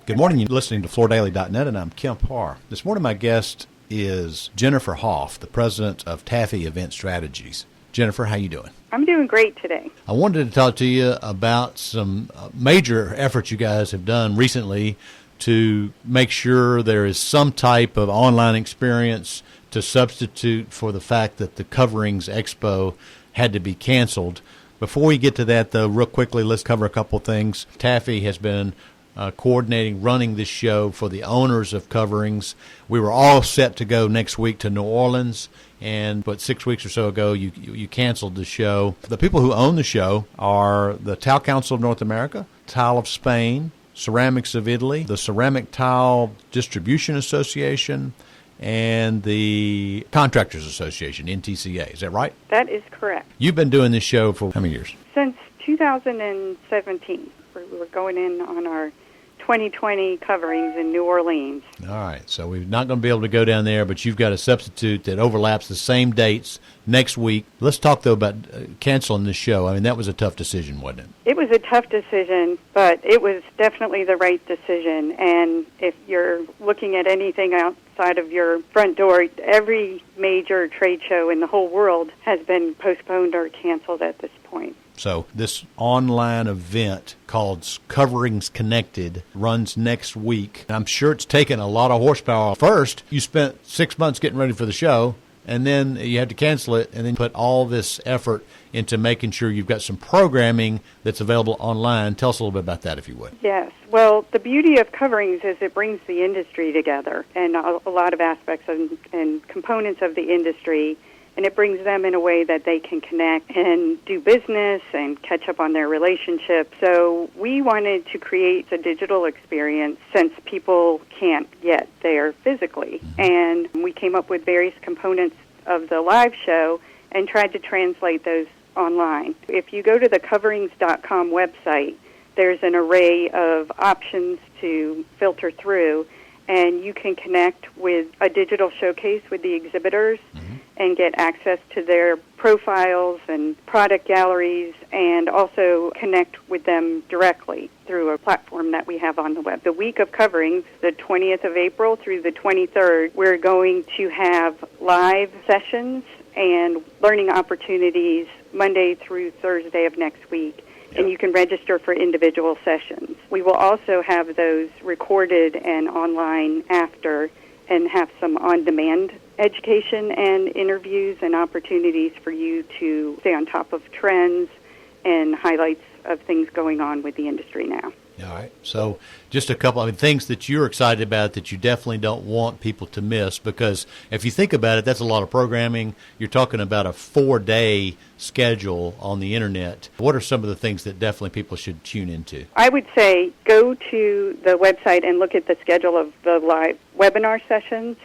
Good morning. You're listening to FloorDaily.net, and I'm Kemp Harr. This morning, my guest is Jennifer Hoff, the president of Taffy Events Strategies. Jennifer, how you doing? I'm doing great today. I wanted to talk to you about some major efforts you guys have done recently to make sure there is some type of online experience to substitute for the fact that the Coverings Expo had to be canceled. Before we get to that, though, real quickly, let's cover a couple things. Taffy has been coordinating, running this show for the owners of Coverings. We were all set to go next week to New Orleans, but 6 weeks or so ago, you canceled the show. The people who own the show are the Tile Council of North America, Tile of Spain, Ceramics of Italy, the Ceramic Tile Distribution Association, and the Contractors Association, NTCA. Is that right? That is correct. You've been doing this show for how many years? Since 2017. We're going in on our 2020 coverings in New Orleans. All right, so we're not going to be able to go down there, but you've got a substitute that overlaps the same dates next week. Let's talk, though, about canceling the show. I mean, that was a tough decision, wasn't it? It was a tough decision, but it was definitely the right decision. And if you're looking at anything outside of your front door, every major trade show in the whole world has been postponed or canceled at this point. So this online event called Coverings Connected runs next week. I'm sure it's taken a lot of horsepower. First, you spent 6 months getting ready for the show, and then you had to cancel it, and then put all this effort into making sure you've got some programming that's available online. Tell us a little bit about that, if you would. Yes. Well, the beauty of Coverings is it brings the industry together and a lot of aspects and components of the industry, and it brings them in a way that they can connect and do business and catch up on their relationships. So we wanted to create a digital experience since people can't get there physically. And we came up with various components of the live show and tried to translate those online. If you go to the coverings.com website, there's an array of options to filter through, and you can connect with a digital showcase with the exhibitors and get access to their profiles and product galleries, and also connect with them directly through a platform that we have on the web. The week of Coverings, the 20th of April through the 23rd, we're going to have live sessions and learning opportunities Monday through Thursday of next week. And you can register for individual sessions. We will also have those recorded and online after, and have some on-demand education and interviews and opportunities for you to stay on top of trends and highlights of things going on with the industry now. All right. So just a couple of things that you're excited about that you definitely don't want people to miss, because if you think about it, that's a lot of programming. You're talking about a 4-day schedule on the Internet. What are some of the things that definitely people should tune into? I would say go to the website and look at the schedule of the live webinar sessions.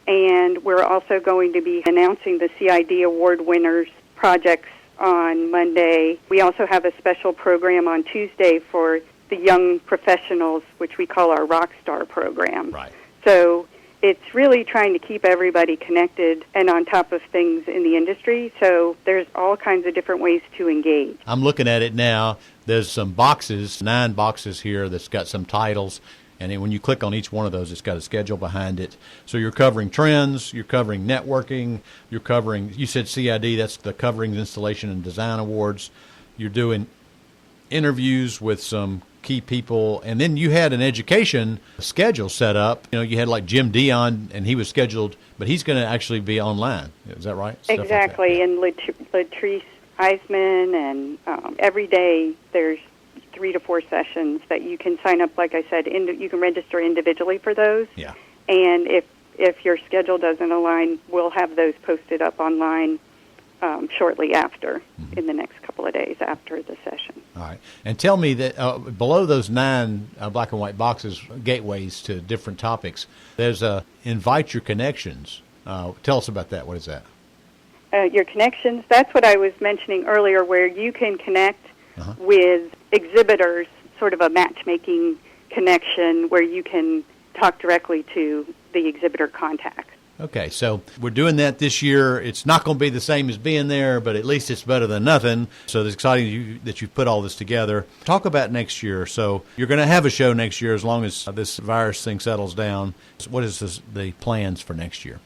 And we're also going to be announcing the CID Award winners projects on Monday. We also have a special program on Tuesday for the young professionals, which we call our Rockstar program. Right. So it's really trying to keep everybody connected and on top of things in the industry. So there's all kinds of different ways to engage. I'm looking at it now. There's some boxes, 9 boxes here that's got some titles. And then when you click on each one of those, it's got a schedule behind it. So you're covering trends, you're covering networking, you're covering, you said CID, that's the Coverings Installation and Design Awards. You're doing interviews with some key people, and then you had an education schedule set up. You know, you had like Jim Dion, and he was scheduled, but he's going to actually be online. Is that right? Exactly, and Latrice Eisman, and every day there's 3 to 4 sessions that you can sign up. Like I said, you can register individually for those. Yeah. And if your schedule doesn't align, we'll have those posted up online shortly after, in the next couple of days after the session. All right. And tell me that below those 9 black and white boxes, gateways to different topics, there's a Invite Your Connections. Tell us about that. What is that? Your connections, that's what I was mentioning earlier, where you can connect with exhibitors, sort of a matchmaking connection where you can talk directly to the exhibitor contacts. Okay, so we're doing that this year. It's not going to be the same as being there, but at least it's better than nothing. So it's exciting that you've put all this together. Talk about next year. So you're going to have a show next year as long as this virus thing settles down. What is the plans for next year?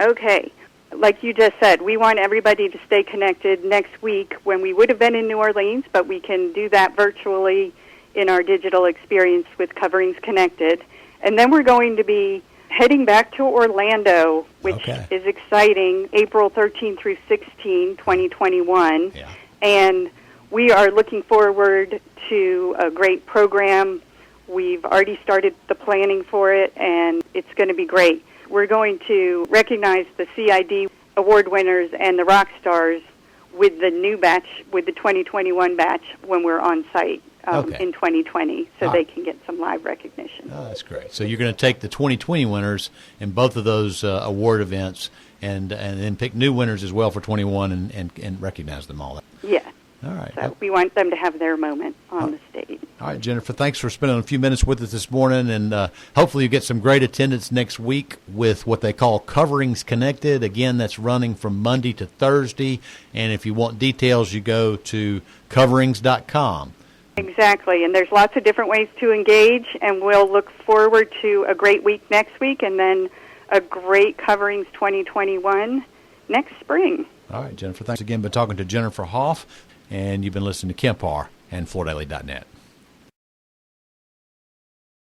Okay. Like you just said, we want everybody to stay connected next week when we would have been in New Orleans, but we can do that virtually in our digital experience with Coverings Connected. And then we're going to be heading back to Orlando, which is exciting, April 13 through 16, 2021. Yeah. And we are looking forward to a great program. We've already started the planning for it, and it's going to be great. We're going to recognize the CID award winners and the rock stars with the new batch, with the 2021 batch, when we're on site. In 2020, so they can get some live recognition. Oh, that's great. So you're going to take the 2020 winners in both of those award events and then pick new winners as well for 21 and recognize them all. Yeah. All right. So we want them to have their moment on the stage. All right, Jennifer, thanks for spending a few minutes with us this morning, and hopefully you get some great attendance next week with what they call Coverings Connected. Again, that's running from Monday to Thursday, and if you want details, you go to coverings.com. Exactly, and there's lots of different ways to engage, and we'll look forward to a great week next week and then a great Coverings 2021 next spring. All right, Jennifer, thanks again for talking to Jennifer Hoff, and you've been listening to Kemp Harr and FloorDaily.net.